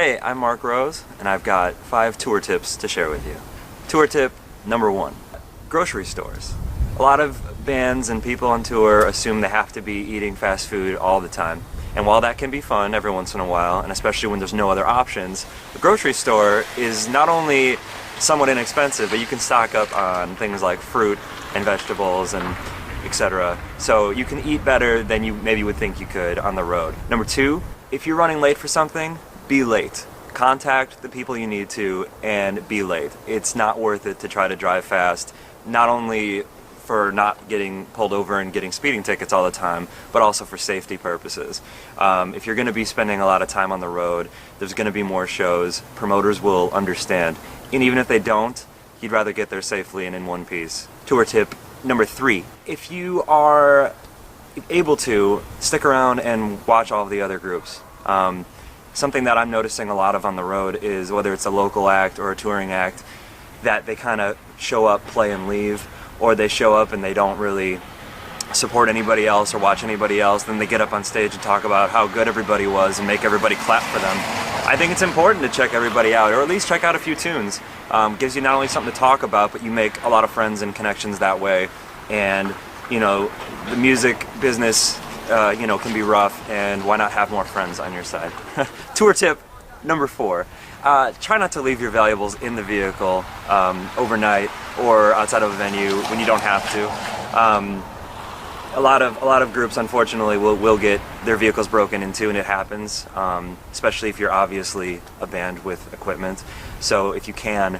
Hey, I'm Mark Rose, and I've got 5 tour tips to share with you. Tour tip number 1, grocery stores. A lot of bands and people on tour assume they have to be eating fast food all the time. And while that can be fun every once in a while, and especially when there's no other options, the grocery store is not only somewhat inexpensive, but you can stock up on things like fruit and vegetables and etc. So you can eat better than you maybe would think you could on the road. Number 2, if you're running late for something, be late. Contact the people you need to and be late. It's not worth it to try to drive fast, not only for not getting pulled over and getting speeding tickets all the time, but also for safety purposes. If you're going to be spending a lot of time on the road, there's going to be more shows. Promoters will understand. And even if they don't, you'd rather get there safely and in one piece. Tour tip number 3. If you are able to, stick around and watch all of the other groups. Something that I'm noticing a lot of on the road is whether it's a local act or a touring act, that they kind of show up, play, and leave, or they show up and they don't really support anybody else or watch anybody else. Then they get up on stage and talk about how good everybody was and make everybody clap for them. I think it's important to check everybody out, or at least check out a few tunes. Gives you not only something to talk about, but you make a lot of friends and connections that way. And you know, the music business can be rough, and why not have more friends on your side? Tour tip number 4. Try not to leave your valuables in the vehicle overnight or outside of a venue when you don't have to. A lot of groups, unfortunately, will get their vehicles broken into, and it happens, especially if you're obviously a band with equipment. So if you can,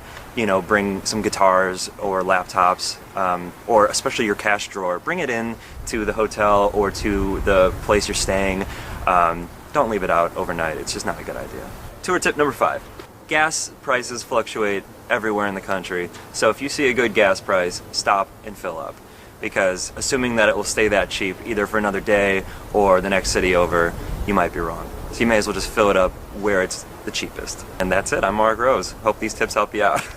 bring some guitars or laptops, or especially your cash drawer. Bring it in to the hotel or to the place you're staying. Don't leave it out overnight. It's just not a good idea. Tour tip number 5. Gas prices fluctuate everywhere in the country, so if you see a good gas price, stop and fill up. Because assuming that it will stay that cheap either for another day or the next city over, you might be wrong. So you may as well just fill it up where it's the cheapest. And that's it. I'm Mark Rose. Hope these tips help you out.